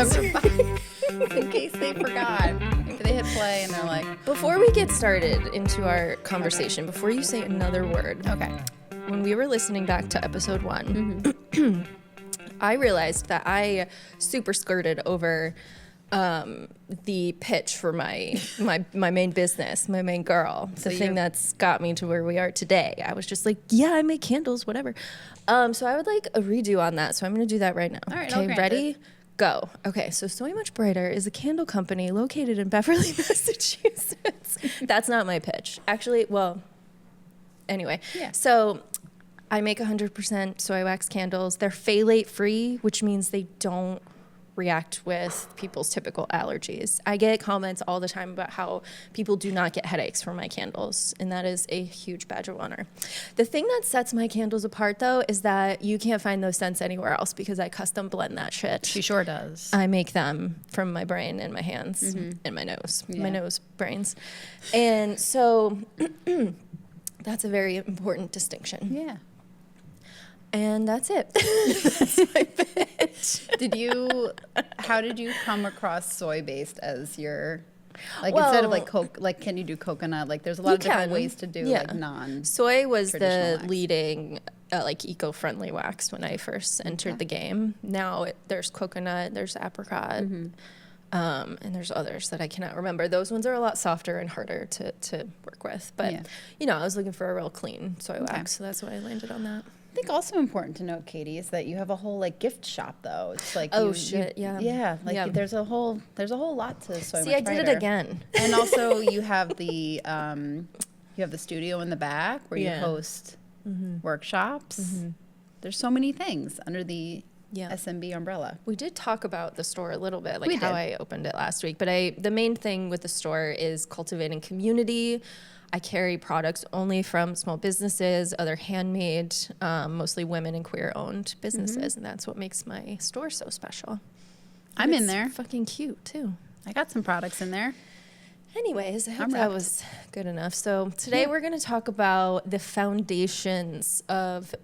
in case they forgot. If they hit play and they're like... Before we get started into our conversation, before you say another word. Okay. When we were listening back to episode 1, I realized that I super skirted over the pitch for my main business, my main girl, the thing that's got me to where we are today. I was just like, yeah, I make candles, whatever. So I would like a redo on that. So I'm going to do that right now. All right, okay, ready? Go. Okay, so Soy Much Brighter is a candle company located in Beverly, Massachusetts. That's not my pitch. Actually, well, anyway. Yeah. So I make 100% soy wax candles. They're phthalate free, which means they don't react with people's typical allergies. I get comments all the time about how people do not get headaches from my candles, and that is a huge badge of honor. The thing that sets my candles apart, though, is that you can't find those scents anywhere else because I custom blend that shit. She sure does. I make them from my brain and my hands and my nose, my nose brains. And so that's a very important distinction. Yeah. And that's it. That's my pitch. How did you come across soy-based as your, like, instead of like can you do coconut? Like, there's a lot of different ways to do like Soy was the wax. leading like eco-friendly wax when I first entered the game. Now there's coconut, there's apricot, and there's others that I cannot remember. Those ones are a lot softer and harder to work with. But, you know, I was looking for a real clean soy wax, so that's why I landed on that. I think also important to note, Katie, is that you have a whole like gift shop though. It's like there's a whole lot to Soy Much Brighter. See, I did it again. And also you have the studio in the back where you host workshops. There's so many things under the SMB umbrella. We did talk about the store a little bit, like how I opened it last week. But the main thing with the store is cultivating community. I carry products only from small businesses, other handmade, mostly women and queer-owned businesses, and that's what makes my store so special. I'm in there. Fucking cute, too. I got some products in there. Anyways, I hope that was good enough. So today we're going to talk about the foundations of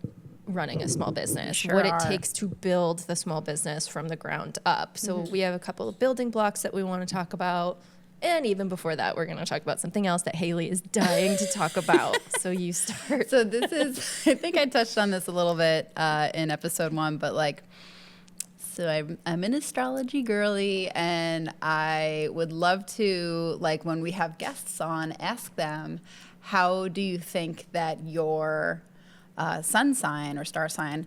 running a small business, what it takes to build the small business from the ground up. So we have a couple of building blocks that we want to talk about. And even before that, we're going to talk about something else that Haley is dying to talk about. So you start. So this is, I think I touched on this a little bit in episode 1, but like, so I'm an astrology girly, and I would love to, like, when we have guests on, ask them, how do you think that your sun sign or star sign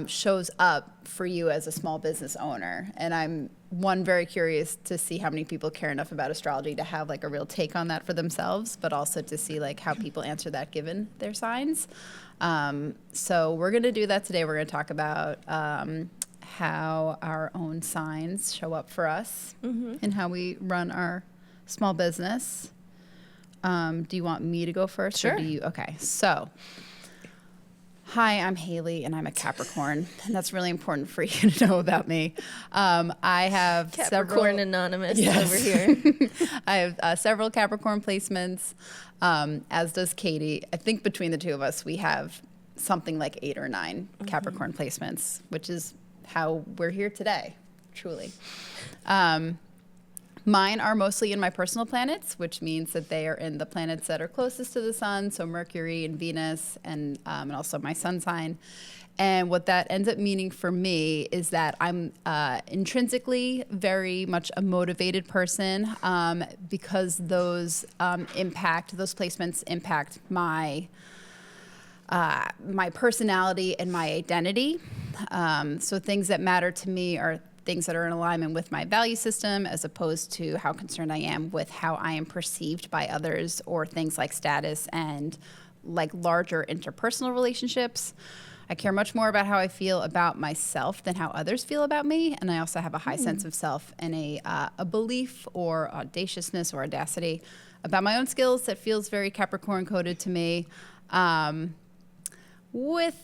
shows up for you as a small business owner? And I'm very curious to see how many people care enough about astrology to have like a real take on that for themselves, but also to see like how people answer that given their signs. So we're going to do that today. We're going to talk about how our own signs show up for us and how we run our small business. Do you want me to go first? Sure. Or do you? Okay. So hi, I'm Haley, and I'm a Capricorn, and that's really important for you to know about me. I have Capricorn Anonymous over here. I have several Capricorn placements, as does Katie. I think between the two of us, we have something like 8 or 9 Capricorn placements, which is how we're here today, truly. Mine are mostly in my personal planets, which means that they are in the planets that are closest to the sun, so Mercury and Venus, and also my sun sign. And what that ends up meaning for me is that I'm intrinsically very much a motivated person because those placements impact my personality and my identity. So things that matter to me are things that are in alignment with my value system, as opposed to how concerned I am with how I am perceived by others, or things like status and like larger interpersonal relationships. I care much more about how I feel about myself than how others feel about me. And I also have a high sense of self and a belief or audaciousness or audacity about my own skills that feels very Capricorn coded to me. With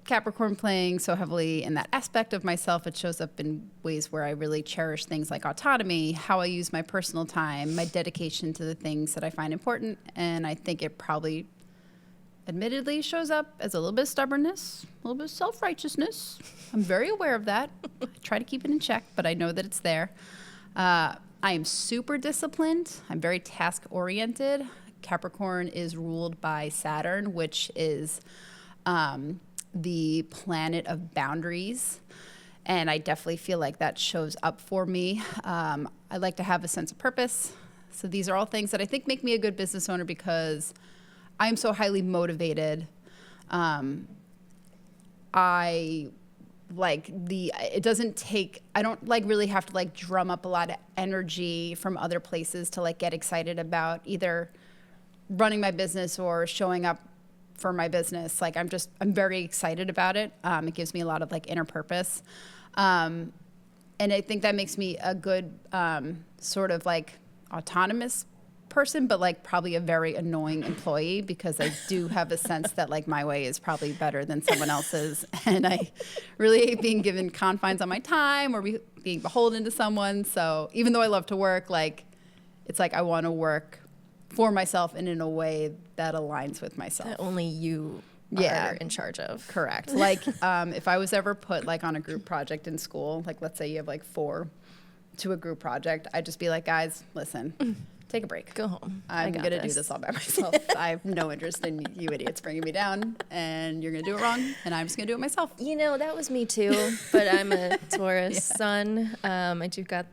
Capricorn playing so heavily in that aspect of myself, it shows up in ways where I really cherish things like autonomy, how I use my personal time, my dedication to the things that I find important. And I think it probably admittedly shows up as a little bit of stubbornness, little bit of self-righteousness. I'm very aware of that. I try to keep it in check, but I know that it's there. I am super disciplined. I'm very task-oriented. Capricorn is ruled by Saturn, which is the planet of boundaries. And I definitely feel like that shows up for me. I like to have a sense of purpose. So these are all things that I think make me a good business owner because I'm so highly motivated. It doesn't take, I don't like really have to like drum up a lot of energy from other places to like get excited about either running my business or showing up for my business. Like I'm very excited about it. It gives me a lot of like inner purpose. And I think that makes me a good sort of like autonomous person, but like probably a very annoying employee because I do have a sense that like my way is probably better than someone else's. And I really hate being given confines on my time or being beholden to someone. So even though I love to work, like it's like I want to work for myself and in a way that aligns with myself. That only you are in charge of. Correct. Like if I was ever put like on a group project in school, like let's say you have like 4 to a group project, I'd just be like, guys, listen, take a break. Go home. I'm going to do this all by myself. I have no interest in you idiots bringing me down, and you're going to do it wrong, and I'm just going to do it myself. You know, that was me too, but I'm a Taurus sun. I do have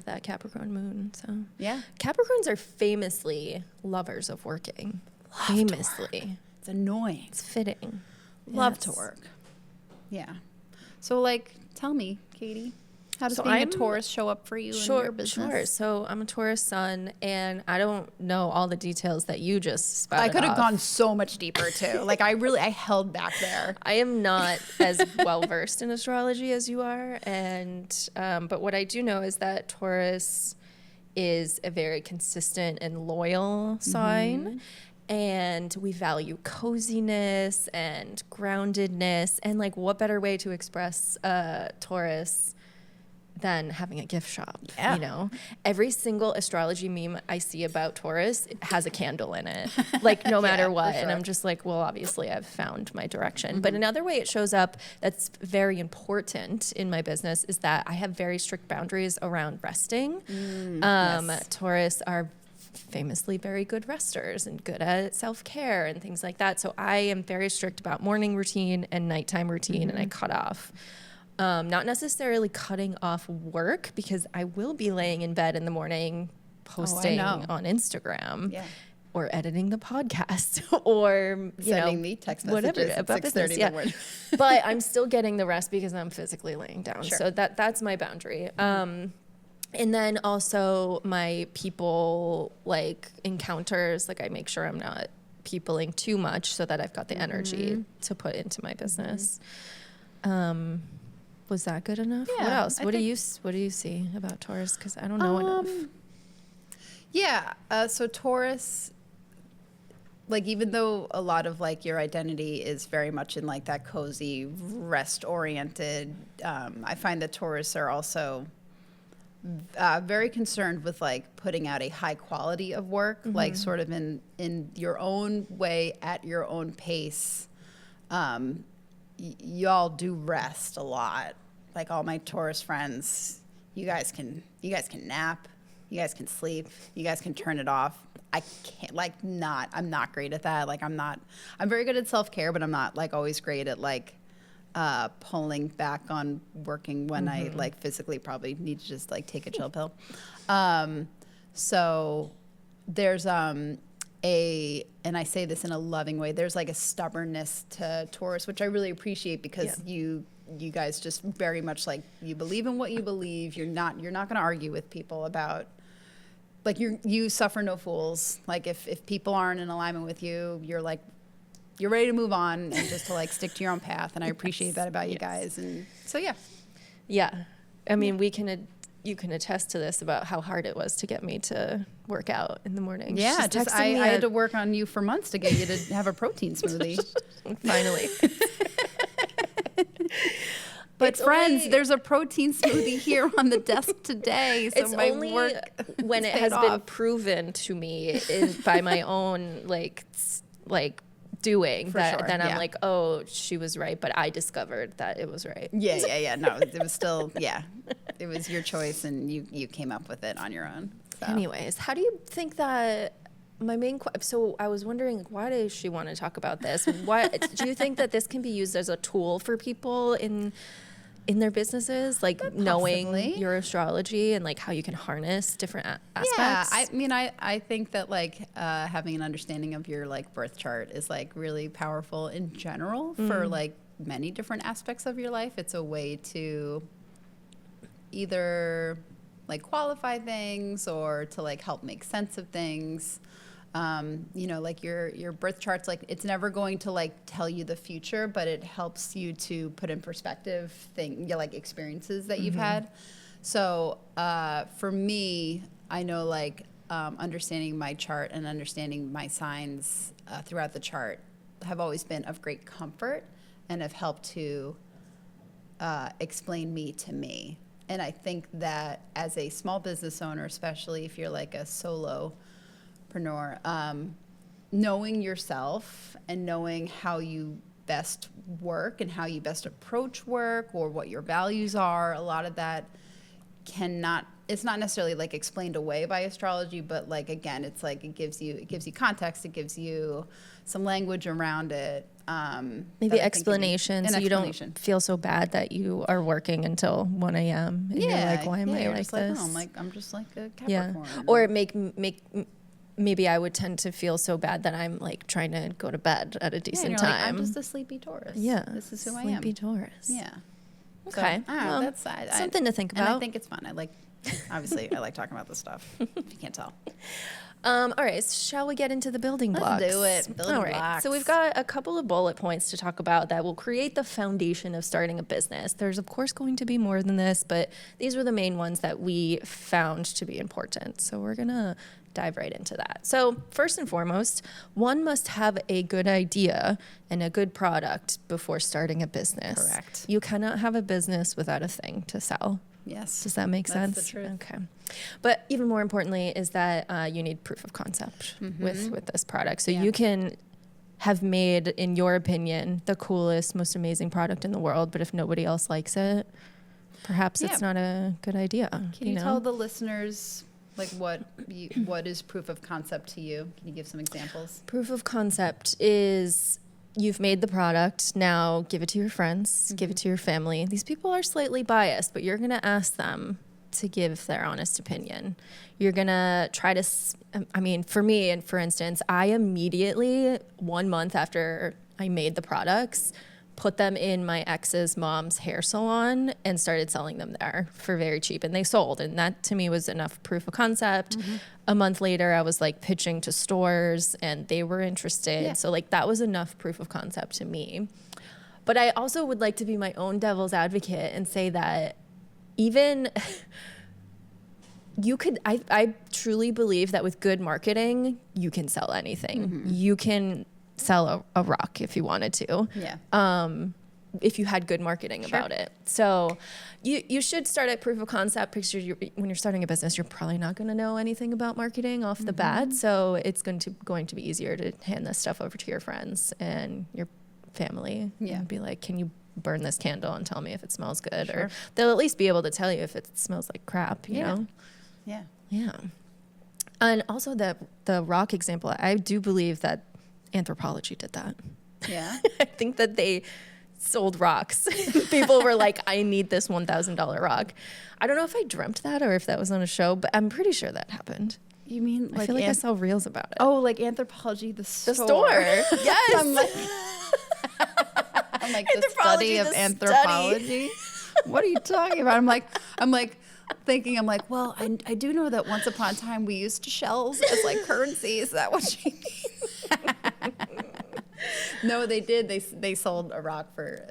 that Capricorn moon, so. Yeah. Capricorns are famously lovers of working. Famously. It's annoying. It's fitting. Love to work. Yeah. So, like, tell me, Katie, how does being a Taurus show up for you in your business? Sure. So I'm a Taurus sun, and I don't know all the details that you just spouted I could have off. gone so much deeper, too. Like, I held back there. I am not as well versed in astrology as you are, and but what I do know is that Taurus is a very consistent and loyal sign. And we value coziness and groundedness. And like, what better way to express Taurus than having a gift shop? Yeah. You know, every single astrology meme I see about Taurus has a candle in it, like no matter what. Sure. And I'm just like, well, obviously I've found my direction. But another way it shows up that's very important in my business is that I have very strict boundaries around resting. Yes. Taurus are famously very good resters and good at self-care and things like that. So I am very strict about morning routine and nighttime routine, and I cut off. Not necessarily cutting off work, because I will be laying in bed in the morning posting on Instagram or editing the podcast or Sending me text messages whatever at about 6:30 business. in the Yeah. morning. But I'm still getting the rest because I'm physically laying down. Sure. So that's my boundary. And then also my people like encounters, like I make sure I'm not peopling too much so that I've got the energy to put into my business. Was that good enough? Yeah, What else? I What do you see about Taurus? Because I don't know enough. Yeah. So Taurus, like even though a lot of like your identity is very much in like that cozy, rest oriented, I find that Taurus are also very concerned with like putting out a high quality of work, like sort of in your own way at your own pace. Y'all do rest a lot. Like all my Taurus friends, you guys can nap, you guys can sleep, you guys can turn it off. I can't I'm not great at that. Like I'm very good at self-care, but I'm not like always great at like pulling back on working when I like physically probably need to just like take a chill pill. So there's and I say this in a loving way, there's like a stubbornness to Taurus, which I really appreciate because you guys just very much like you believe in what you believe. You're not going to argue with people about like you suffer no fools. Like if people aren't in alignment with you, you're ready to move on and just to like stick to your own path. And I appreciate that about you guys. And so, yeah. Yeah. I mean, you can attest to this about how hard it was to get me to work out in the morning. Yeah. I had to work on you for months to get you to have a protein smoothie. Finally. But friends, there's a protein smoothie here on the desk today. So it's my only work when it has been proven to me by my own like doing For that sure, then I'm yeah. like, oh, she was right, but I discovered that it was right. Yeah. No, it was still, yeah. It was your choice, and you came up with it on your own. So. Anyways, how do you think that my main so I was wondering, why does she want to talk about this? What do you think that this can be used as a tool for people in their businesses, like knowing Possibly. your astrology and like how you can harness different aspects? Yeah, I mean, I think that like having an understanding of your like birth chart is like really powerful in general for like many different aspects of your life. It's a way to either like qualify things or to like help make sense of things. You know, like your birth chart's like, it's never going to like tell you the future, but it helps you to put in perspective like experiences that you've had. So for me, I know like understanding my chart and understanding my signs throughout the chart have always been of great comfort and have helped to explain me to me. And I think that as a small business owner, especially if you're like a solopreneur, knowing yourself and knowing how you best work and how you best approach work or what your values are, a lot of that it's not necessarily like explained away by astrology, but like again, it's like it gives you context, it gives you some language around it. Maybe explanation, so you explanation. don't feel so bad that you are working until 1 a.m. and you're like, why am I you're like just this? Oh, I'm just like a Yeah. Capricorn. Or maybe I would tend to feel so bad that I'm like trying to go to bed at a decent you're time. like, I'm just a sleepy Taurus. Yeah. This is who I Sleepy am. Taurus. Yeah. Okay. So, I don't know, Well, that's something to think And I about. think it's fun. Obviously, I like talking about this stuff, if you can't tell. All right, shall we get into the building blocks? Let's do it. Building All right, blocks. so we've got a couple of bullet points to talk about that will create the foundation of starting a business. There's, of course, going to be more than this, but these were the main ones that we found to be important. So we're going to dive right into that. So first and foremost, one must have a good idea and a good product before starting a business. Correct. You cannot have a business without a thing to sell. Yes. Does that make sense? That's the truth. Okay. But even more importantly is that you need proof of concept with this product. So Yeah. you can have made, in your opinion, the coolest, most amazing product in the world, but if nobody else likes it, perhaps Yeah. it's not a good idea. Can you tell the listeners like what is proof of concept to you? Can you give some examples? Proof of concept is you've made the product, now give it to your friends, give it to your family. These people are slightly biased, but you're going to ask them to give their honest opinion. You're going to try to, I mean, for me, and for instance, I immediately, 1 month after I made the products, put them in my ex's mom's hair salon and started selling them there for very cheap, and they sold, and that to me was enough proof of concept. A month later I was like pitching to stores and they were interested. Yeah. So like that was enough proof of concept to me. But I also would like to be my own devil's advocate and say that even you could, I truly believe that with good marketing you can sell anything. You can sell a rock if you wanted to. Yeah. If you had good marketing about it. So you should start at proof of concept because when you're starting a business, you're probably not going to know anything about marketing off the bat. So it's going to be easier to hand this stuff over to your friends and your family and be like, can you burn this candle and tell me if it smells good? Sure. Or they'll at least be able to tell you if it smells like crap, you know? Yeah. Yeah. And also the rock example, I do believe that Anthropologie did that. Yeah. I think that they sold rocks. People were like, I need this $1,000 rock. I don't know if I dreamt that or if that was on a show, but I'm pretty sure that happened. You mean like I feel like I saw reels about it. Oh, like Anthropologie, the store. The store. Yes. I'm like the study of anthropology. What are you talking about? I'm like thinking, well, I do know that once upon a time we used shells as like currency. Is that what she means? No, they did. They sold a rock for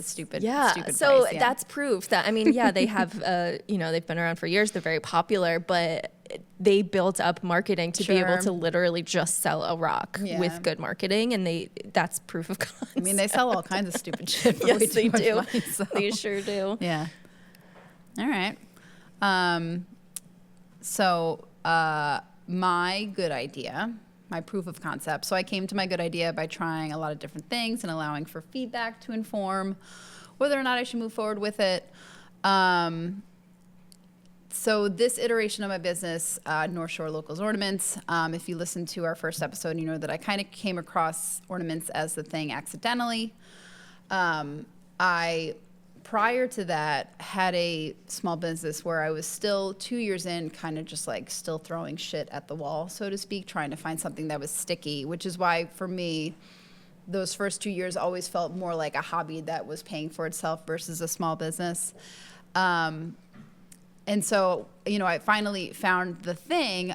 stupid. So price, that's proof that, I mean, they have, they've been around for years. They're very popular, but they built up marketing to be able to literally just sell a rock with good marketing. And that's proof of concept. I mean, they sell all kinds of stupid shit. For Yes, way too they much do. money, so. They sure do. Yeah. All right. So my good idea my proof of concept. So I came to my good idea by trying a lot of different things and allowing for feedback to inform whether or not I should move forward with it. So this iteration of my business, North Shore Locals Ornaments, if you listen to our first episode, you know that I kind of came across ornaments as the thing accidentally. I, prior to that, had a small business where I was still 2 years in, kind of just like still throwing shit at the wall, so to speak, trying to find something that was sticky, which is why for me, those first 2 years always felt more like a hobby that was paying for itself versus a small business. And so, you know, I finally found the thing.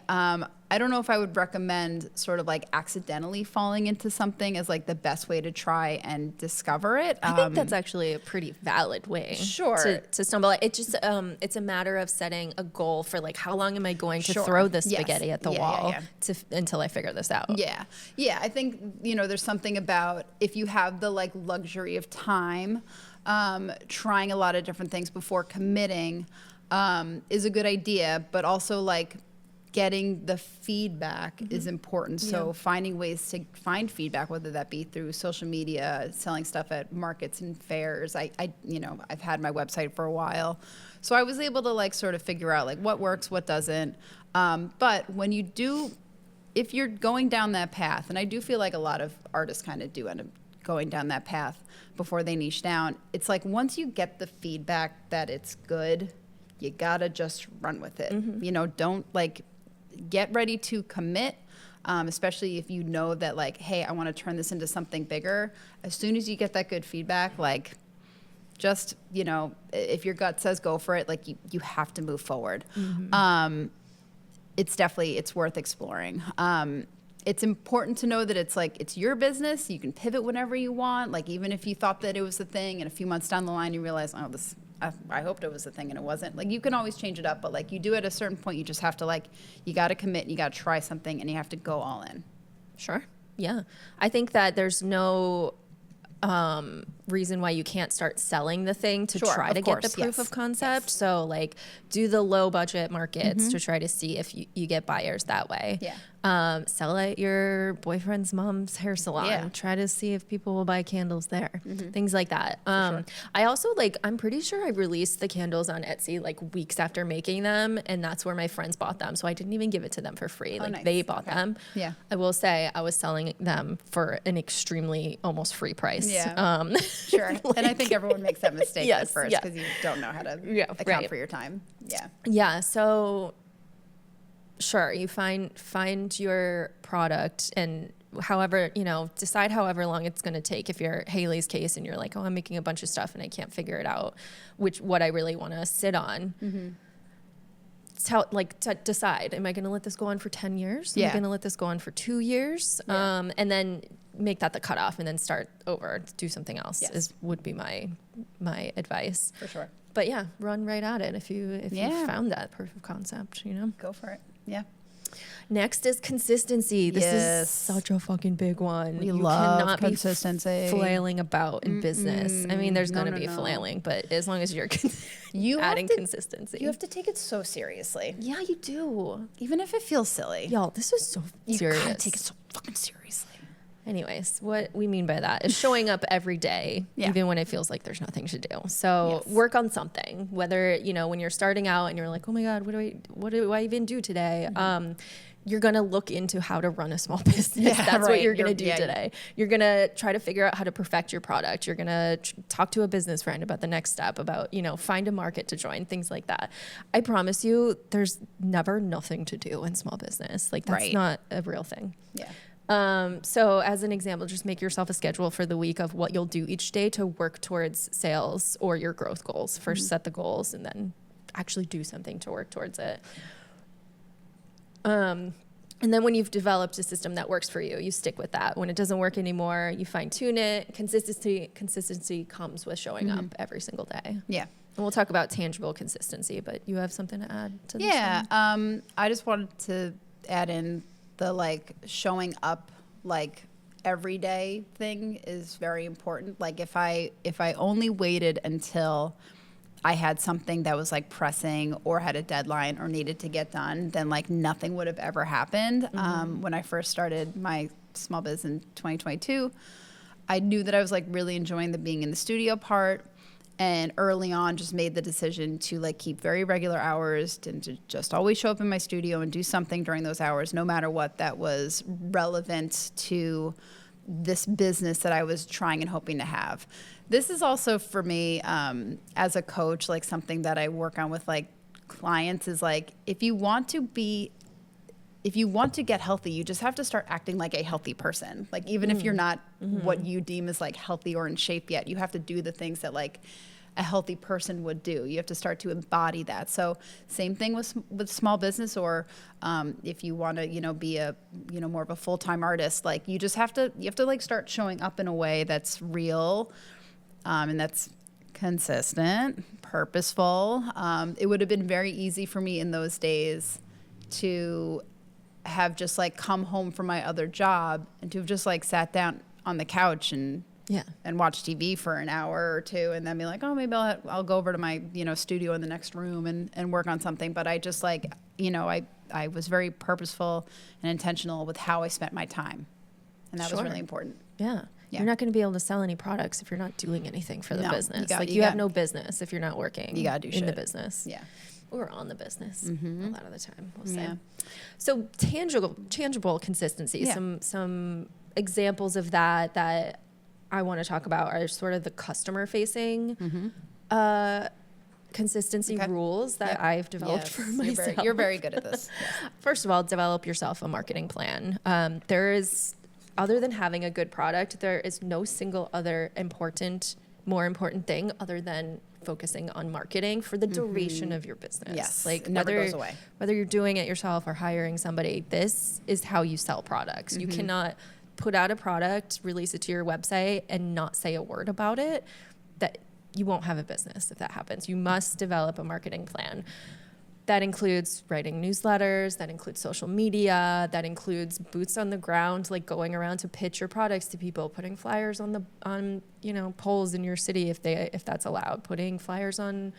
I don't know if I would recommend sort of like accidentally falling into something as like the best way to try and discover it. I think that's actually a pretty valid way Sure. to stumble. It just it's a matter of setting a goal for like how long am I going to Sure. throw this Yes. spaghetti at the Yeah, wall yeah. until I figure this out. Yeah. Yeah. I think, you know, there's something about if you have the like luxury of time, trying a lot of different things before committing is a good idea, but also like getting the feedback is important. So finding ways to find feedback, whether that be through social media, selling stuff at markets and fairs. I you know, I've had my website for a while. So I was able to like sort of figure out like what works, what doesn't. But when you do, if you're going down that path, and I do feel like a lot of artists kind of do end up going down that path before they niche down, it's like once you get the feedback that it's good, you gotta just run with it. You know, don't like get ready to commit, especially if you know that like, hey, I want to turn this into something bigger. As soon as you get that good feedback, like just, you know, if your gut says go for it, like you have to move forward. It's worth exploring. It's important to know that it's like, it's your business. You can pivot whenever you want. Like even if you thought that it was the thing and a few months down the line, you realize, oh, I hoped it was the thing and it wasn't. Like you can always change it up, but like you do at a certain point, you just have to like, you got to commit and you got to try something and you have to go all in. Sure. Yeah. I think that there's no reason why you can't start selling the thing to Sure, try of to course, get the proof yes, of concept. yes. So like do the low budget markets to try to see if you get buyers that way. Yeah. Sell at your boyfriend's mom's hair salon. Yeah. Try to see if people will buy candles there. Things like that. sure. I also I'm pretty sure I released the candles on Etsy like weeks after making them, and that's where my friends bought them. So I didn't even give it to them for free. Like nice. they bought Okay. them. Yeah. I will say I was selling them for an extremely almost free price. Yeah. Sure. And I think everyone makes that mistake Yes, at first yeah. because you don't know how to Yeah, account right. for your time. Yeah. Yeah, so sure, you find your product and however, you know, decide however long it's going to take. If you're Haley's case and you're like, oh, I'm making a bunch of stuff and I can't figure it out, what I really want to sit on. Decide, am I going to let this go on for 10 years? Am I Yeah. going to let this go on for 2 years? Yeah. And then make that the cutoff and then start over, do something else Yes. would be my advice. For sure. But yeah, run right at it if you Yeah. found that proof of concept, you know. Go for it. Yeah. Next is consistency. This Yes. is such a fucking big one. We you love cannot consistency. be flailing about in business. I mean, there's No, going to no, be no. flailing, but as long as you're You have adding to- consistency. You have to take it so seriously. Yeah, you do. Even if it feels silly. Y'all, this is so You serious. gotta take it so fucking seriously. Anyways, what we mean by that is showing up every day, Yeah. even when it feels like there's nothing to do. So Yes. work on something, whether, you know, when you're starting out and you're like, oh my God, what do I even do today? You're going to look into how to run a small business. Yeah, That's what right. you're going to do Yeah. today. You're going to try to figure out how to perfect your product. You're going to talk to a business friend about the next step, about, you know, find a market to join, things like that. I promise you, there's never nothing to do in small business. Like that's Right. not a real thing. Yeah. So as an example, just make yourself a schedule for the week of what you'll do each day to work towards sales or your growth goals. First set the goals and then actually do something to work towards it. And then when you've developed a system that works for you, you stick with that. When it doesn't work anymore, you fine tune it. Consistency comes with showing up every single day. Yeah. And we'll talk about tangible consistency, but you have something to add to this Yeah. one? I just wanted to add in the like showing up like every day thing is very important. Like if I only waited until I had something that was like pressing or had a deadline or needed to get done, then like nothing would have ever happened. When I first started my small business in 2022, I knew that I was like really enjoying the being in the studio part. And early on just made the decision to like keep very regular hours and to just always show up in my studio and do something during those hours, no matter what, that was relevant to this business that I was trying and hoping to have. This is also for me, as a coach, like something that I work on with like clients is like, if you want to get healthy, you just have to start acting like a healthy person. Like even if you're not what you deem as like healthy or in shape yet, you have to do the things that like a healthy person would do. You have to start to embody that. So same thing with small business, or if you want to, be a, more of a full-time artist, like you have to like start showing up in a way that's real, and that's consistent, purposeful. It would have been very easy for me in those days to have just like come home from my other job and to have just like sat down on the couch and watch TV for an hour or two and then be like, oh, maybe I'll go over to my, studio in the next room and work on something. But I just like, I was very purposeful and intentional with how I spent my time. And that was really important. Yeah. You're not going to be able to sell any products if you're not doing anything for the business. You have no business if you're not working in the business. Yeah. Or on the business a lot of the time, we'll say. So tangible consistency, some examples of that I want to talk about are sort of the customer facing consistency rules that I've developed for myself. You're very good at this. First of all, develop yourself a marketing plan. Other than having a good product, there is no single other more important thing other than focusing on marketing for the duration of your business. Yes, like it never goes away. Whether you're doing it yourself or hiring somebody, this is how you sell products. You cannot put out a product, release it to your website, and not say a word about it. That you won't have a business if that happens. You must develop a marketing plan. That includes writing newsletters, that includes social media, that includes boots on the ground, like going around to pitch your products to people, putting flyers on poles in your city if that's allowed, putting flyers on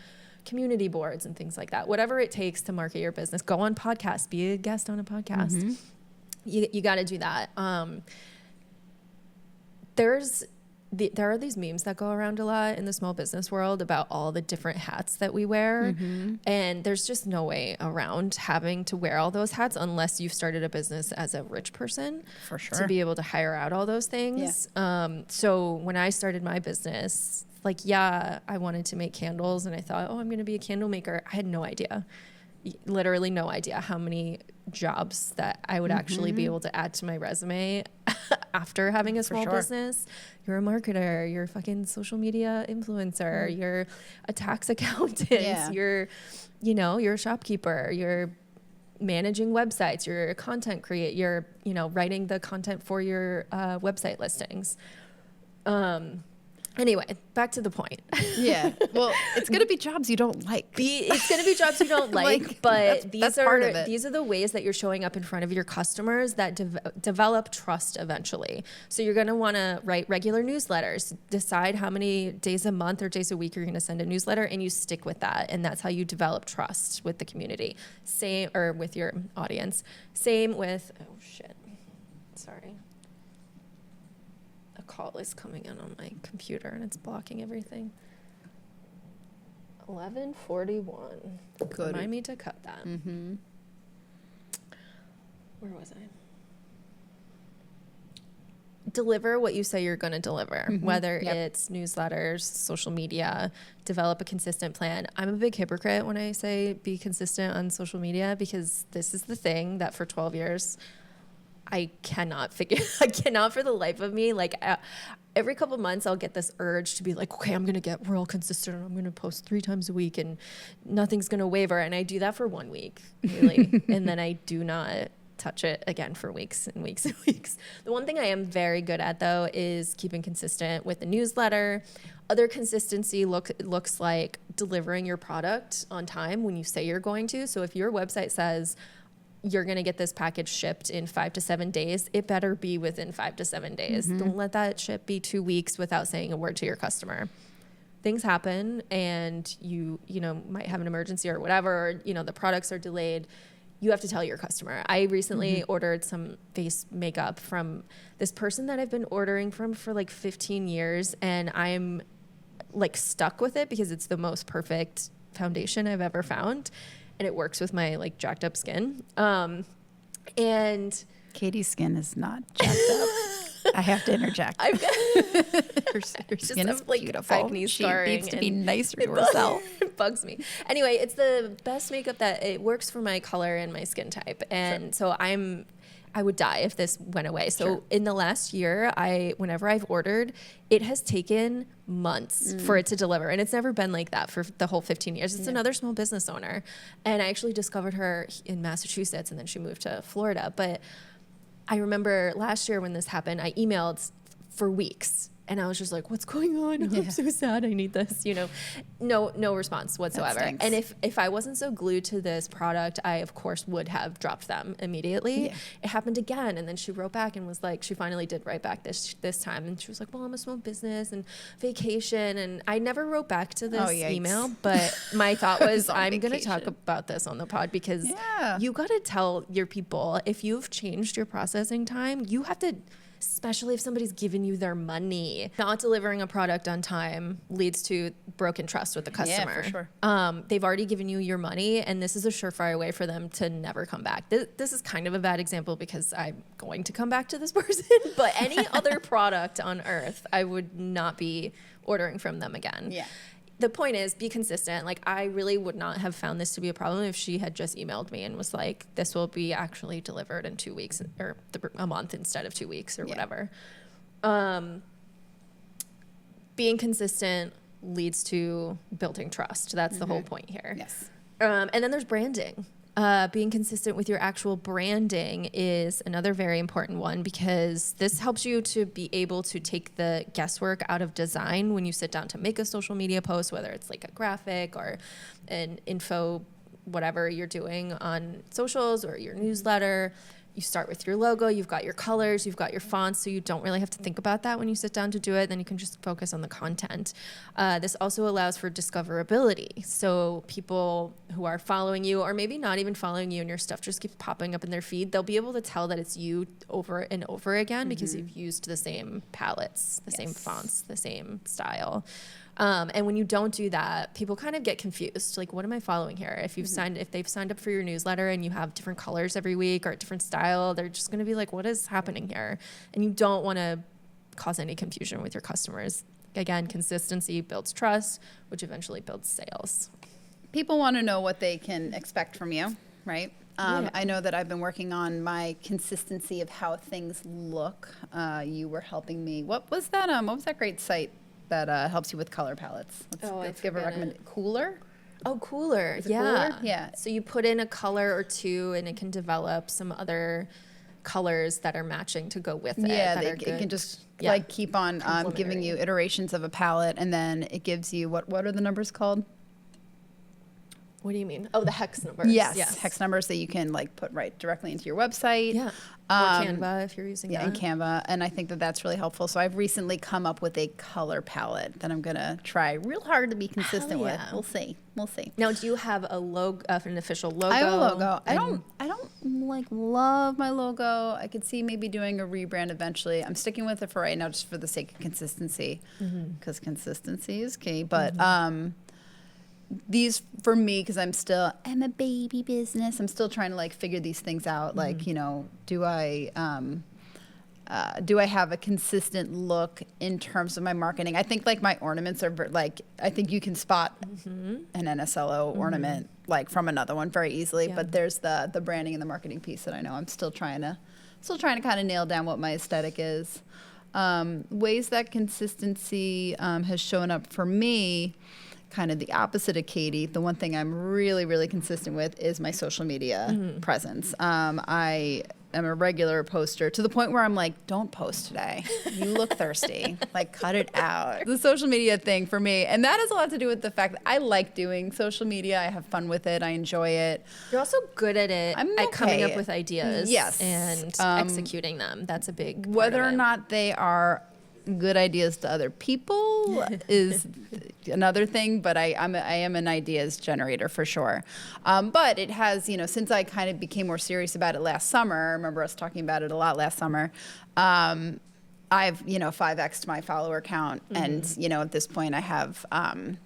community boards and things like that. Whatever it takes to market your business. Go on podcasts, be a guest on a podcast. You got to do that. There are these memes that go around a lot in the small business world about all the different hats that we wear. And there's just no way around having to wear all those hats unless you've started a business as a rich person. For sure. To be able to hire out all those things. So when I started my business, I wanted to make candles and I thought, I'm going to be a candle maker. I had no idea. Literally no idea how many jobs that I would actually be able to add to my resume after having a small business. You're a marketer, you're a fucking social media influencer, you're a tax accountant, you're a shopkeeper, you're managing websites, you're a content creator, you're, writing the content for your website listings. Anyway, back to the point. Well, it's going to be jobs you don't like. It's going to be jobs you don't like, but that's part of it. These are the ways that you're showing up in front of your customers that develop trust eventually. So you're going to want to write regular newsletters, decide how many days a month or days a week you're going to send a newsletter, and you stick with that. And that's how you develop trust with the community. Or with your audience. Same with, sorry. A call is coming in on my computer and it's blocking everything. 11:41. Good. Remind me to cut that. Where was I? Deliver what you say you're going to deliver, whether it's newsletters, social media, develop a consistent plan. I'm a big hypocrite when I say be consistent on social media because this is the thing that for 12 years I cannot for the life of me, every couple months I'll get this urge to be like, okay, I'm going to get real consistent and I'm going to post 3 times a week and nothing's going to waver. And I do that for 1 week, really. And then I do not touch it again for weeks and weeks and weeks. The one thing I am very good at, though, is keeping consistent with the newsletter. Other consistency looks like delivering your product on time when you say you're going to. So if your website says, you're going to get this package shipped in 5 to 7 days, it better be within 5 to 7 days. Don't let that ship be 2 weeks without saying a word to your customer. things happen and you know, might have an emergency or whatever, or, you know, the products are delayed, you have to tell your customer. I recently ordered some face makeup from this person that I've been ordering from for like 15 years, and I'm like stuck with it because it's the most perfect foundation I've ever found, and it works with my like jacked up skin. And Katie's skin is not jacked up. I have to interject. I've got her skin is like beautiful. acne She scarring needs to be and nicer to herself. it bugs me. Anyway, it's the best makeup that it works for my color and my skin type. And so I would die if this went away. So in the last year, whenever I've ordered, it has taken months for it to deliver. And it's never been like that for the whole 15 years. It's another small business owner. And I actually discovered her in Massachusetts, and then she moved to Florida. But I remember last year when this happened, I emailed for weeks. And I was just like, what's going on? I'm so sad. I need this, you know. No response whatsoever. And if I wasn't so glued to this product, I, of course, would have dropped them immediately. Yeah. It happened again. And then she wrote back and was like, she finally did write back this time. And she was like, well, I'm a small business and vacation. And I never wrote back to this email. But my thought was, I'm going to talk about this on the pod because you got to tell your people, if you've changed your processing time, you have to, especially if somebody's given you their money. Not delivering a product on time leads to broken trust with the customer. Yeah, for sure. They've already given you your money, and this is a surefire way for them to never come back. This is kind of a bad example because I'm going to come back to this person, but any other product on earth, I would not be ordering from them again. Yeah. The point is, be consistent. Like, I really would not have found this to be a problem if she had just emailed me and was like, this will be actually delivered in 2 weeks or a month instead of 2 weeks or whatever. Being consistent leads to building trust. That's the whole point here. Yes. And then there's branding. Being consistent with your actual branding is another very important one because this helps you to be able to take the guesswork out of design when you sit down to make a social media post, whether it's like a graphic or an info, whatever you're doing on socials or your newsletter. You start with your logo, you've got your colors, you've got your fonts, so you don't really have to think about that when you sit down to do it. Then you can just focus on the content. This also allows for discoverability. So people who are following you, or maybe not even following you and your stuff just keeps popping up in their feed, they'll be able to tell that it's you over and over again because you've used the same palettes, the same fonts, the same style. And when you don't do that, people kind of get confused. Like, what am I following here? If if they've signed up for your newsletter and you have different colors every week or a different style, they're just going to be like, what is happening here? And you don't want to cause any confusion with your customers. Again, consistency builds trust, which eventually builds sales. People want to know what they can expect from you, right? I know that I've been working on my consistency of how things look. You were helping me. What was that? What was that great site that helps you with color palettes? Let's give a recommendation. Cooler? Oh, Cooler. Is it Cooler? Yeah. So you put in a color or two and it can develop some other colors that are matching to go with it. Yeah, it can just like keep on giving you iterations of a palette, and then it gives you, what are the numbers called? What do you mean? Oh, the hex numbers. Yes, hex numbers that you can like put right directly into your website. Yeah. Or Canva if you're using that. Yeah, and Canva. And I think that that's really helpful. So I've recently come up with a color palette that I'm going to try real hard to be consistent with. We'll see. Now, do you have a logo, an official logo? I have a logo. I don't like love my logo. I could see maybe doing a rebrand eventually. I'm sticking with it for right now just for the sake of consistency, because consistency is key. But these for me, because I'm a baby business. I'm still trying to like figure these things out. Like, you know, do I have a consistent look in terms of my marketing? I think like my ornaments are like, I think you can spot an NSLO ornament like from another one very easily. Yeah. But there's the branding and the marketing piece that I know I'm still trying to kind of nail down what my aesthetic is. Ways that consistency has shown up for me. Kind of the opposite of Katie. The one thing I'm really, really consistent with is my social media presence. I am a regular poster to the point where I'm like, don't post today. You look thirsty. Like, cut it out. The social media thing for me, and that has a lot to do with the fact that I like doing social media. I have fun with it. I enjoy it. You're also good at it. At coming up with ideas. Yes. And executing them. That's a big part whether of or it. not they are good ideas to other people is another thing, but I am an ideas generator for sure. But it has, since I kind of became more serious about it last summer, I remember us talking about it a lot last summer, I've, 5x'd my follower count. And, at this point I have, I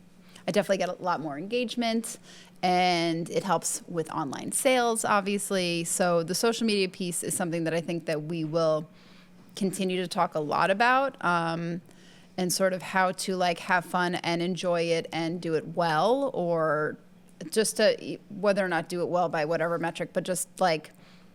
definitely get a lot more engagement, and it helps with online sales, obviously. So the social media piece is something that I think that we will continue to talk a lot about, and sort of how to like have fun and enjoy it and do it well, or just to, whether or not do it well by whatever metric, but just like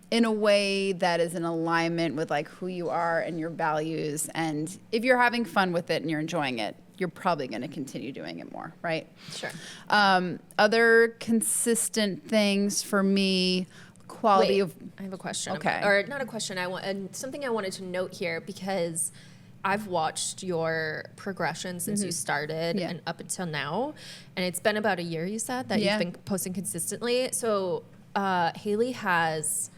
in a way that is in alignment with like who you are and your values. And if you're having fun with it and you're enjoying it, you're probably going to continue doing it more, right? Sure. Other consistent things for me, quality of. I have a question. Okay. Or not a question. And something I wanted to note here, because I've watched your progression since you started and up until now, and it's been about a year, you said, that you've been posting consistently. So Haley has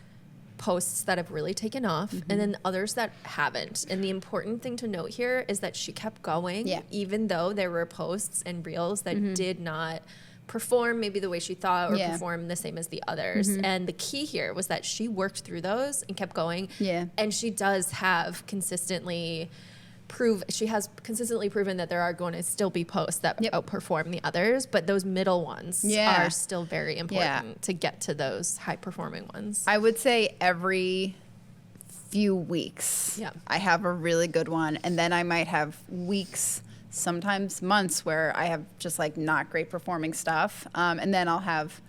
posts that have really taken off, and then others that haven't. And the important thing to note here is that she kept going, even though there were posts and reels that did not perform maybe the way she thought, or perform the same as the others. And the key here was that she worked through those and kept going. And she does have consistently proven that there are going to still be posts that outperform the others, but those middle ones are still very important to get to those high performing ones. I would say every few weeks I have a really good one, and then I might have weeks, sometimes months, where I have just like not great performing stuff, and then I'll have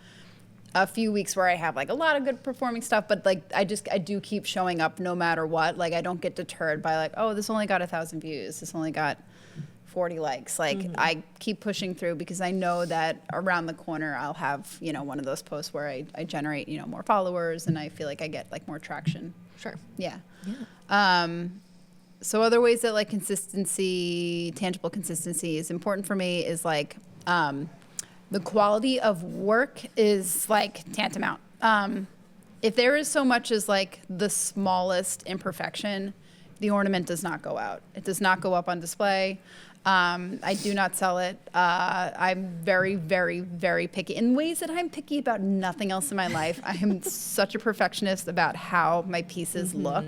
a few weeks where I have like a lot of good performing stuff, but like I do keep showing up no matter what. Like I don't get deterred by like, oh, this only got 1,000 views, this only got 40 likes. Like I keep pushing through, because I know that around the corner I'll have, one of those posts where I generate, more followers, and I feel like I get like more traction. Sure. Yeah. So other ways that like consistency, tangible consistency is important for me is like, the quality of work is like tantamount. If there is so much as like the smallest imperfection, the ornament does not go out. It does not go up on display. I do not sell it. I'm very, very, very picky in ways that I'm picky about nothing else in my life. I am such a perfectionist about how my pieces look,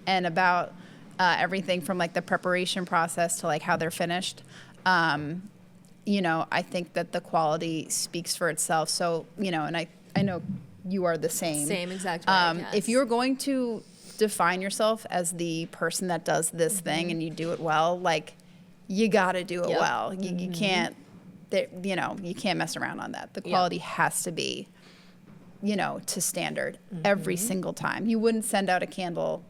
and about everything from like the preparation process to like how they're finished. I think that the quality speaks for itself. So, and I know you are the same. Same exact way, yes. If you're going to define yourself as the person that does this thing and you do it well, like you got to do it well. You can't, you can't mess around on that. The quality has to be, to standard every single time. You wouldn't send out a candle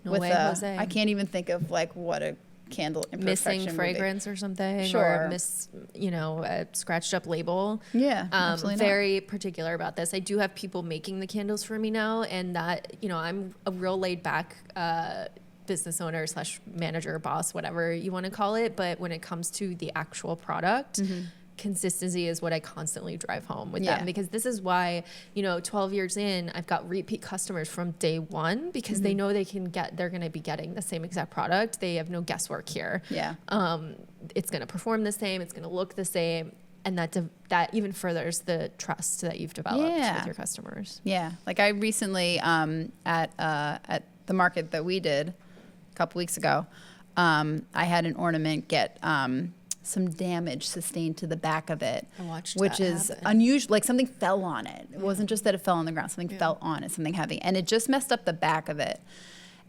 with Jose. I can't even think of like what a candle imperfection missing fragrance or something, Sure. or a scratched up label. Absolutely not. Very particular about this. I do have people making the candles for me now, and that, I'm a real laid back business owner / manager, boss, whatever you want to call it. But when it comes to the actual product, consistency is what I constantly drive home with them, because this is why, 12 years in, I've got repeat customers from day one, because they know they're going to be getting the same exact product. They have no guesswork here. It's going to perform the same. It's going to look the same. And that even furthers the trust that you've developed with your customers. Like I recently, at the market that we did a couple weeks ago, I had an ornament get, some damage sustained to the back of it, which is unusual. Like something fell on it. It wasn't just that it fell on the ground. Something fell on it, something heavy, and it just messed up the back of it.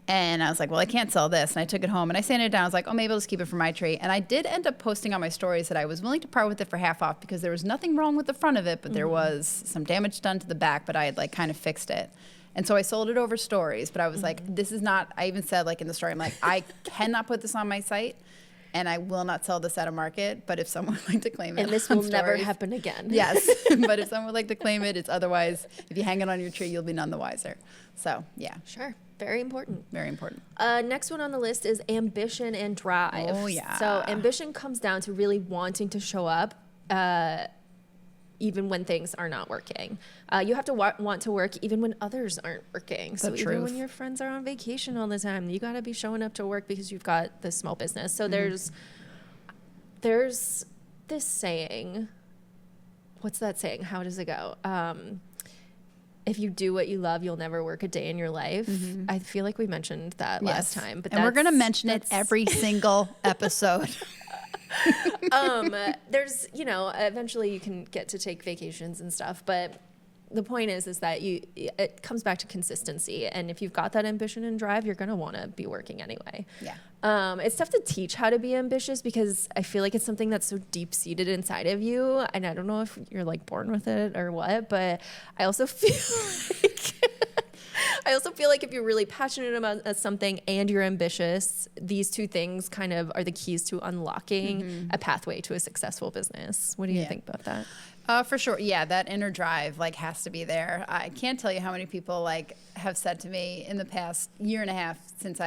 And I was like, well, I can't sell this. And I took it home and I sanded it down. I was like, oh, maybe I'll just keep it for my tree. And I did end up posting on my stories that I was willing to part with it for half off, because there was nothing wrong with the front of it, but there was some damage done to the back, but I had like kind of fixed it. And so I sold it over stories, but I was like, this is not, I even said like in the story, I'm like, I cannot put this on my site, and I will not sell this at a market, but if someone would like to claim it, and this will never happen again. Yes, but if someone would like to claim it, it's otherwise, if you hang it on your tree, you'll be none the wiser. So yeah. Sure. Very important. Very important. Next one on the list is ambition and drive. Oh yeah. So ambition comes down to really wanting to show up even when things are not working. You have to want to work even when others aren't working. So even when your friends are on vacation all the time, you got to be showing up to work because you've got this small business. So there's this saying. What's that saying? How does it go? If you do what you love, you'll never work a day in your life. I feel like we mentioned that last time, but we're going to mention it every single episode. There's, eventually you can get to take vacations and stuff, but the point is that it comes back to consistency. And if you've got that ambition and drive, you're going to want to be working anyway. Yeah. It's tough to teach how to be ambitious because I feel like it's something that's so deep seated inside of you. And I don't know if you're like born with it or what, but I also feel like if you're really passionate about something and you're ambitious, these two things kind of are the keys to unlocking a pathway to a successful business. What do you think about that? For sure. Yeah, that inner drive has to be there. I can't tell you how many people have said to me in the past year and a half since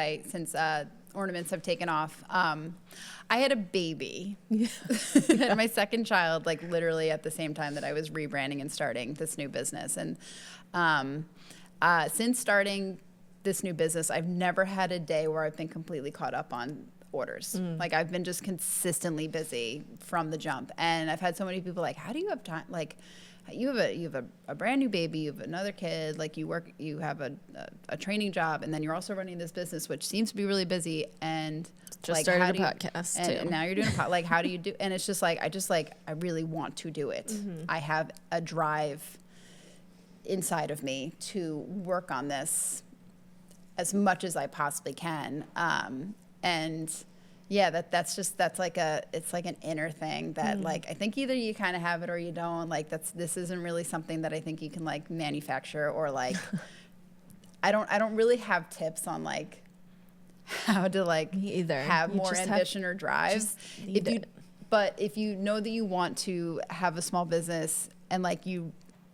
ornaments have taken off. I had a baby, and my second child, literally at the same time that I was rebranding and starting this new business. And since starting this new business, I've never had a day where I've been completely caught up on orders. I've been just consistently busy from the jump, and I've had so many people how do you have time? You have a brand new baby, you have another kid, you have a training job, and then you're also running this business, which seems to be really busy. And just started a podcast too. And now you're doing a podcast. How do you do? And it's just I really want to do it. I have a drive inside of me to work on this as much as I possibly can. And yeah, that's like an inner thing that I think either you kind of have it or you don't. This isn't really something that I think you can manufacture or I don't really have tips on how to Me either. Have more ambition or drive. But if you know that you want to have a small business and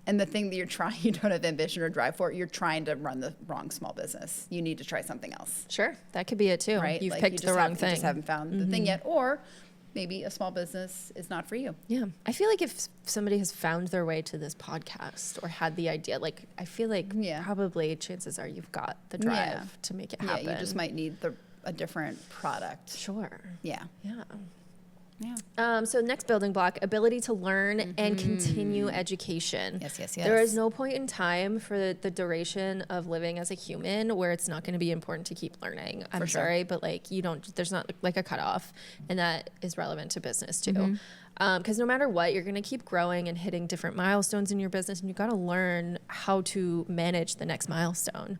and the thing that you don't have ambition or drive for, you're trying to run the wrong small business. You need to try something else. Sure, that could be it too. Right? You've picked the wrong thing. You just haven't found the thing yet. Or maybe a small business is not for you. Yeah. I feel like if somebody has found their way to this podcast or had the idea, I feel like probably chances are you've got the drive to make it happen. Yeah, you just might need a different product. Sure. Yeah. Yeah. Yeah. So next building block, ability to learn and continue education. Yes. There is no point in time for the duration of living as a human where it's not going to be important to keep learning. I'm sorry, but there's not a cutoff, and that is relevant to business too. Because no matter what, you're going to keep growing and hitting different milestones in your business, and you got to learn how to manage the next milestone.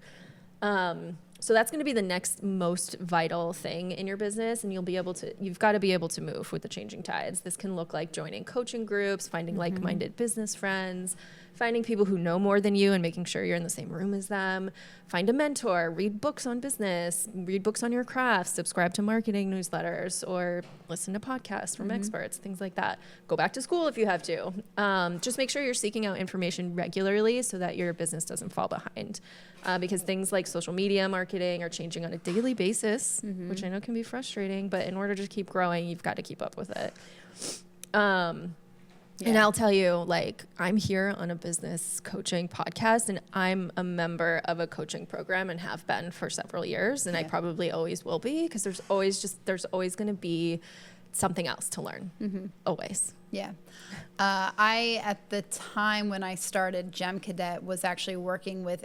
So that's going to be the next most vital thing in your business, and you've got to be able to move with the changing tides. This can look like joining coaching groups, finding like-minded business friends, finding people who know more than you and making sure you're in the same room as them. Find a mentor, read books on business, read books on your craft, subscribe to marketing newsletters, or listen to podcasts from experts, things like that. Go back to school if you have to. Just make sure you're seeking out information regularly so that your business doesn't fall behind. Because things like social media marketing are changing on a daily basis, which I know can be frustrating, but in order to keep growing, you've got to keep up with it. And I'll tell you, I'm here on a business coaching podcast, and I'm a member of a coaching program and have been for several years, and I probably always will be, because there's always going to be something else to learn, always. Yeah. I, at the time when I started Gem Cadet, was actually working with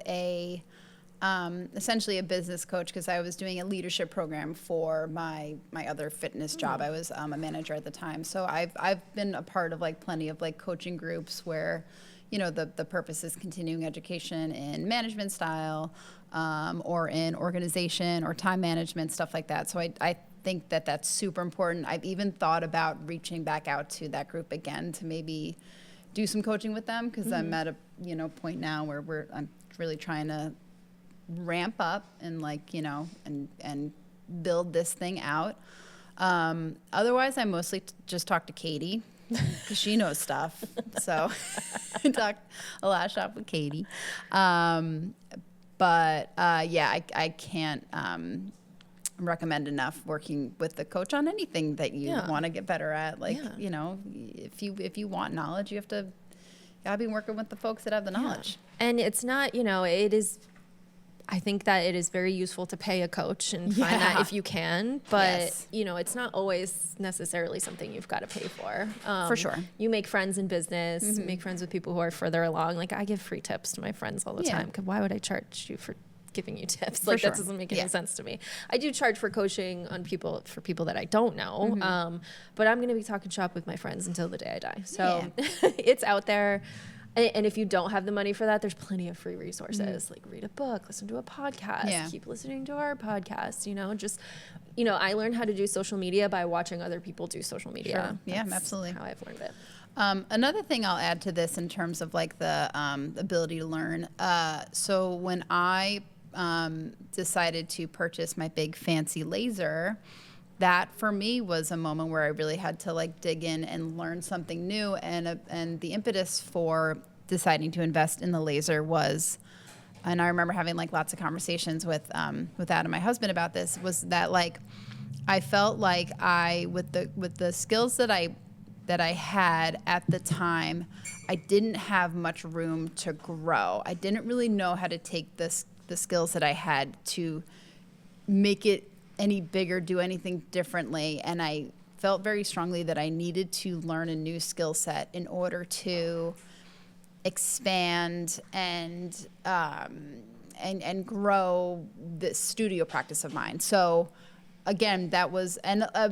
essentially a business coach, because I was doing a leadership program for my other fitness job. I was a manager at the time. So I've been a part of plenty of coaching groups where, the purpose is continuing education in management style, or in organization or time management, stuff like that. So I think that that's super important. I've even thought about reaching back out to that group again to maybe do some coaching with them, because I'm at a point now where I'm really trying to ramp up and and build this thing out. Otherwise, I mostly just talk to Katie, because she knows stuff. So I talk a lot of shop with Katie. But I can't recommend enough working with the coach on anything that you want to get better at. If you want knowledge, you have to gotta be working with the folks that have the knowledge. And it's not, it is, I think that it is very useful to pay a coach and find that if you can, but Yes. It's not always necessarily something you've got to pay for. For sure. You make friends in business, make friends with people who are further along. Like I give free tips to my friends all the Yeah. time. 'Cause why would I charge you for giving you tips? For Like sure. that doesn't make Yeah. any sense to me. I do charge for coaching for people that I don't know. But I'm going to be talking shop with my friends until the day I die. So it's out there. And if you don't have the money for that, there's plenty of free resources. Like read a book, listen to a podcast, keep listening to our podcast, I learned how to do social media by watching other people do social media. Sure. Yeah, That's absolutely. how I've learned it. Another thing I'll add to this in terms of like the ability to learn. So when I decided to purchase my big fancy laser, that for me was a moment where I really had to like dig in and learn something new. And the impetus for deciding to invest in the laser was, and I remember having like lots of conversations with Adam, my husband, about this, was that like I felt like with the skills that I had at the time, I didn't have much room to grow. I didn't really know how to take the skills that I had to make it any bigger, do anything differently. And I felt very strongly that I needed to learn a new skill set in order to expand and grow this studio practice of mine. So again, that was a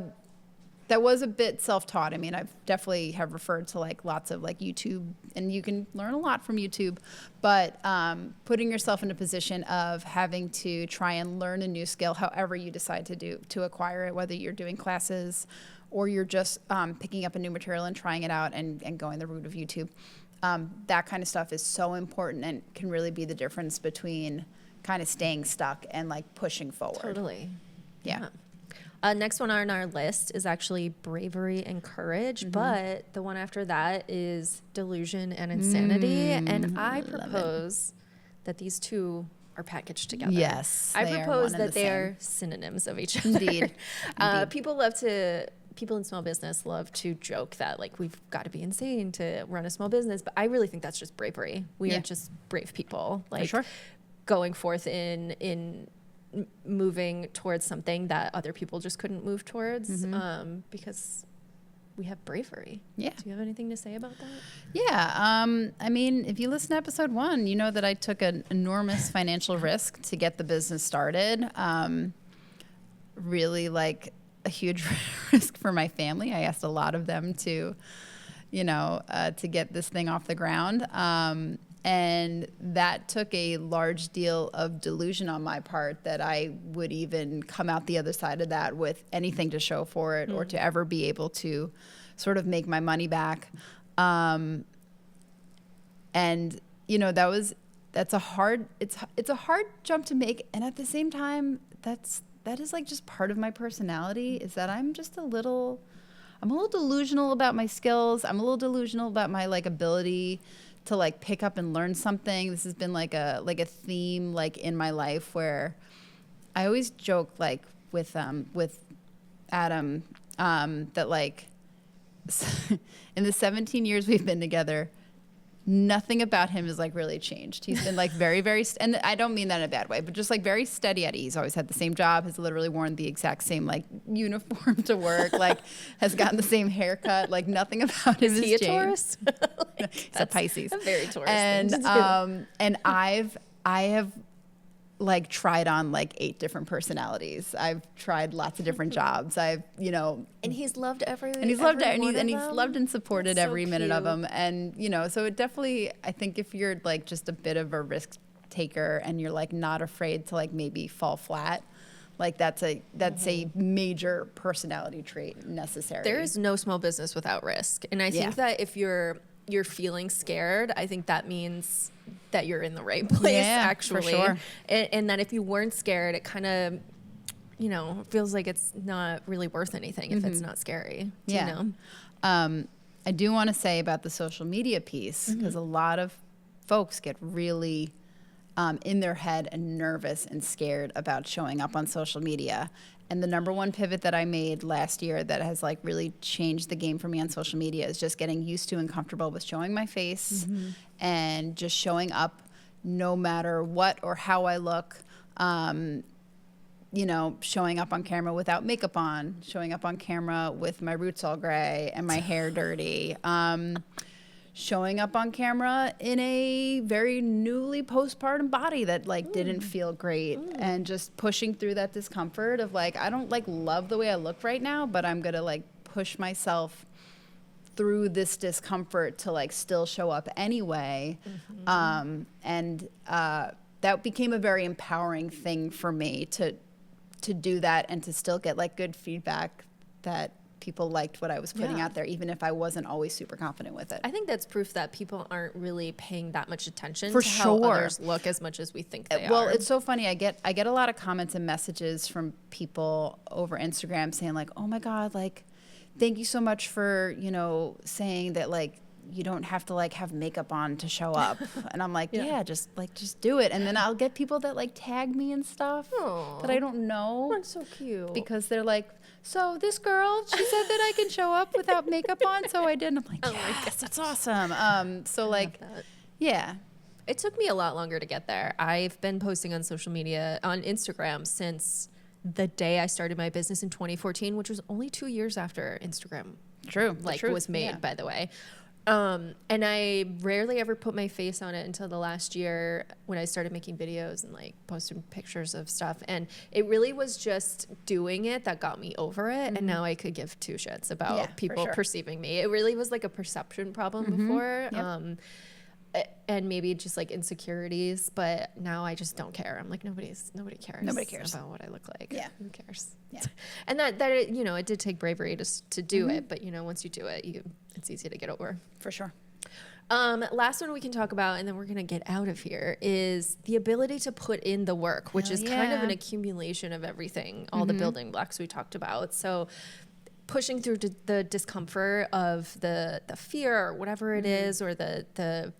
bit self-taught. I mean, I've definitely have referred to like lots of like YouTube, and you can learn a lot from YouTube, but putting yourself in a position of having to try and learn a new skill, however you decide to acquire it, whether you're doing classes or you're just picking up a new material and trying it out and going the route of YouTube. That kind of stuff is so important and can really be the difference between kind of staying stuck and like pushing forward. Totally. Yeah. Next one on our list is actually bravery and courage, but the one after that is delusion and insanity. And I propose that these two are packaged together. Yes, I they are propose one and that the they same. are synonyms of each other. Indeed. Indeed. People in small business love to joke that like we've got to be insane to run a small business, but I really think that's just bravery. We are just brave people, like sure. going forth in moving towards something that other people just couldn't move towards, because we have bravery. Yeah. Do you have anything to say about that? Yeah. I mean, if you listen to episode 1, you know that I took an enormous financial risk to get the business started. Really like a huge risk for my family. I asked a lot of them to get this thing off the ground. And that took a large deal of delusion on my part that I would even come out the other side of that with anything to show for it or to ever be able to sort of make my money back. And that's a hard jump to make. And at the same time, that is like just part of my personality, is that I'm a little delusional about my skills. I'm a little delusional about my like ability to like pick up and learn something. This has been like a theme like in my life where I always joke like with Adam that like in the 17 years we've been together, nothing about him has like really changed. He's been like very, very, and I don't mean that in a bad way, but just like very steady Eddie. He's always had the same job, has literally worn the exact same like uniform to work, like has gotten the same haircut, like nothing about him has Is he a changed. Taurus? He's a Pisces. A very Taurus And thing to do. and I have like tried on like 8 different personalities. I've tried lots of different jobs. And he's loved every and he's loved it, every one and of he's them. loved and supported That's so every minute of cute. them. And so it definitely, I think if you're like just a bit of a risk taker and you're like not afraid to like maybe fall flat, like that's a major personality trait necessary. There is no small business without risk. And I think that if you're feeling scared, I think that means that you're in the right place, actually. For sure. And that if you weren't scared, it kind of, feels like it's not really worth anything if it's not scary. Yeah. I do want to say about the social media piece, because a lot of folks get really in their head and nervous and scared about showing up on social media. And the number one pivot that I made last year that has like really changed the game for me on social media is just getting used to and comfortable with showing my face and just showing up no matter what or how I look. You know, showing up on camera without makeup on, showing up on camera with my roots all gray and my hair dirty. Showing up on camera in a very newly postpartum body that like didn't feel great and just pushing through that discomfort of like, I don't like love the way I look right now, but I'm going to like push myself through this discomfort to like still show up anyway. That became a very empowering thing for me to do that and to still get like good feedback that people liked what I was putting out there, even if I wasn't always super confident with it. I think that's proof that people aren't really paying that much attention For to how sure. others look as much as we think they Well, are. it's so funny. I get a lot of comments and messages from people over Instagram saying like, "Oh my God, like, thank you so much for, you know, saying that like you don't have to like have makeup on to show up." And I'm like, yeah, just do it. And then I'll get people that like tag me and stuff that I don't know That's so cute. because they're like, "So this girl, she said that I can show up without makeup on, so I did." And I'm like, yes, that's awesome. So like, yeah. It took me a lot longer to get there. I've been posting on social media, on Instagram, since the day I started my business in 2014, which was only 2 years after Instagram True. was made, by the way. And I rarely ever put my face on it until the last year when I started making videos and like posting pictures of stuff. And it really was just doing it that got me over it. And now I could give two shits about people perceiving me. It really was like a perception problem before. And maybe just like insecurities, but now I just don't care. I'm like, nobody cares about what I look like. Yeah. Who cares? Yeah. And that you know, it did take bravery to do it, but you know, once you do it, it's easy to get over. For sure. Last one we can talk about, and then we're gonna get out of here, is the ability to put in the work, which is kind of an accumulation of everything, all the building blocks we talked about. So pushing through the discomfort of the fear or whatever it is, or the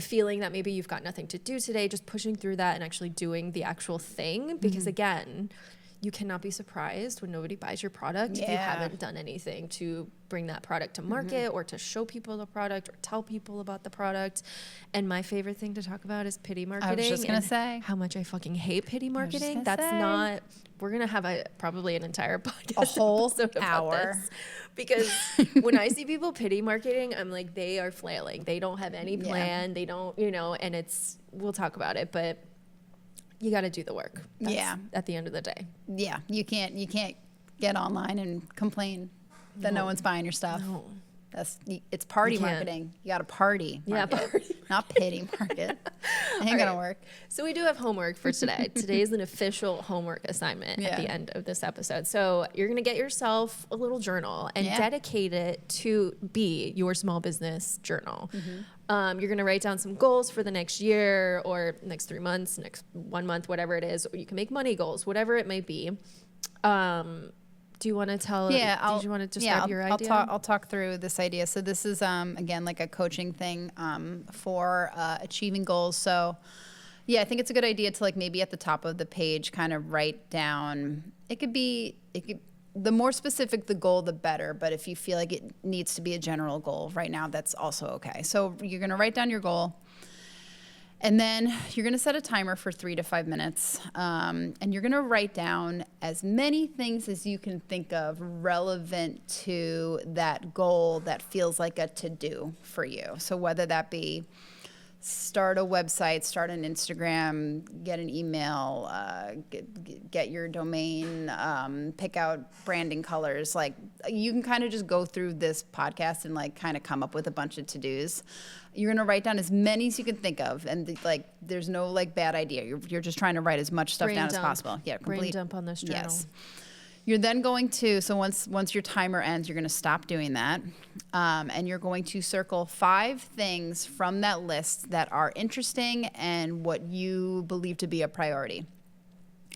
feeling that maybe you've got nothing to do today, just pushing through that and actually doing the actual thing. Because again, you cannot be surprised when nobody buys your product if you haven't done anything to bring that product to market or to show people the product or tell people about the product. And my favorite thing to talk about is pity marketing. I was just going to say how much I fucking hate pity marketing. We're going to have probably an entire podcast, a whole episode hour. about this. Because when I see people pity marketing, I'm like, they are flailing. They don't have any plan. They don't, you know, and we'll talk about it, but you got to do the work. That's at the end of the day. Yeah. You can't get online and complain that no one's buying your stuff. No. It's party marketing. You got to party. Yeah, party. Not pity market. Ain't gonna work. So we do have homework for today. Today is an official homework assignment at the end of this episode. So you're gonna get yourself a little journal and dedicate it to be your small business journal. You're gonna write down some goals for the next year or next 3 months, next 1 month, whatever it is. Or you can make money goals, whatever it may be. Do you want to tell? Yeah, did you want to describe your idea? I'll talk through this idea. So this is again like a coaching thing for achieving goals. So yeah, I think it's a good idea to like maybe at the top of the page kind of write down. It could the more specific the goal, the better. But if you feel like it needs to be a general goal right now, that's also okay. So you're gonna write down your goal. And then you're going to set a timer for 3 to 5 minutes. And you're going to write down as many things as you can think of relevant to that goal that feels like a to-do for you. So whether that be start a website, start an Instagram, get an email, get your domain, pick out branding colors. Like you can kind of just go through this podcast and like kind of come up with a bunch of to-dos. You're going to write down as many as you can think of. And like, there's no like bad idea. You're just trying to write as much stuff down as possible. Yeah. Brain dump on this journal. Yes. You're then going to, so once your timer ends, you're going to stop doing that. And you're going to circle 5 things from that list that are interesting and what you believe to be a priority.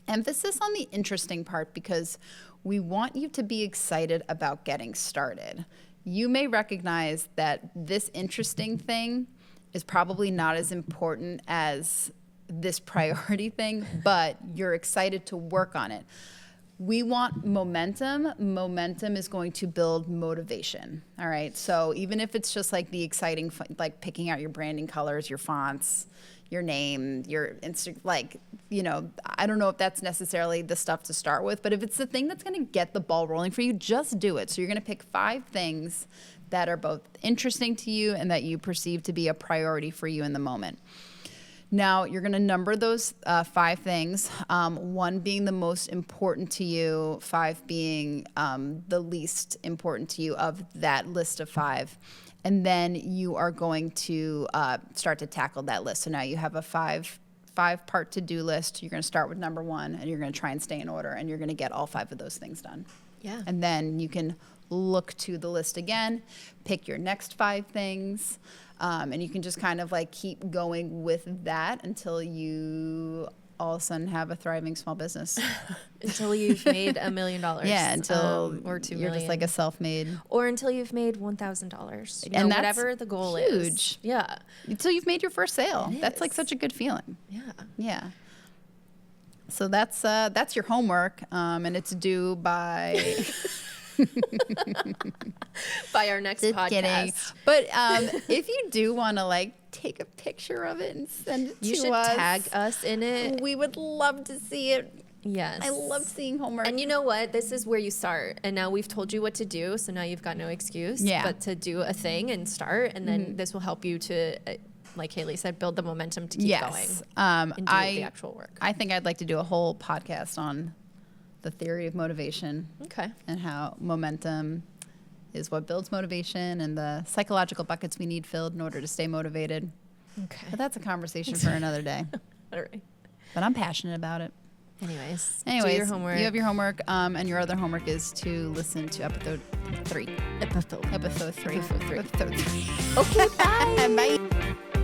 Emphasis on the interesting part because we want you to be excited about getting started. You may recognize that this interesting thing is probably not as important as this priority thing, but you're excited to work on it. we want momentum. Momentum is going to build motivation. All right. So even if it's just like the exciting, like picking out your branding colors, your fonts, your name, your like, you know, I don't know if that's necessarily the stuff to start with, but if it's the thing that's going to get the ball rolling for you, just do it. So you're going to pick 5 things that are both interesting to you and that you perceive to be a priority for you in the moment. Now, you're going to number those 5 things, 1 being the most important to you, 5 being the least important to you of that list of 5. And then you are going to start to tackle that list. So now you have a 5-part to-do list. You're going to start with number 1, and you're going to try and stay in order, and you're going to get all 5 of those things done. Yeah. And then you can look to the list again, pick your next 5 things, and you can just kind of like keep going with that until you all of a sudden have a thriving small business. Until you've made $1 million. Yeah, until or 2 you're million. just like a self-made. Or until you've made $1,000. And that's whatever the goal is. huge. Yeah. Until you've made your first sale. It That's like is. such a good feeling. Yeah. Yeah. So that's your homework, and it's due by. By our next Just podcast. kidding. But if you do want to like take a picture of it and send it You to should us, tag us in it. we would love to see it. Yes. I love seeing homework. And you know what? This is where you start. And now we've told you what to do. So now you've got no excuse Yeah. but to do a thing and start. And then this will help you to, like Haley said, build the momentum to keep going yes, and do the actual work. I think I'd like to do a whole podcast on the theory of motivation Okay. and how momentum is what builds motivation and the psychological buckets we need filled in order to stay motivated. Okay. But that's a conversation for another day. All right. But I'm passionate about it. Anyways, Anyways, do your homework. you have your homework, and your other homework is to listen to episode 3. Episode. Episode 3. Episode 3. Episode 3. Okay, bye. Bye.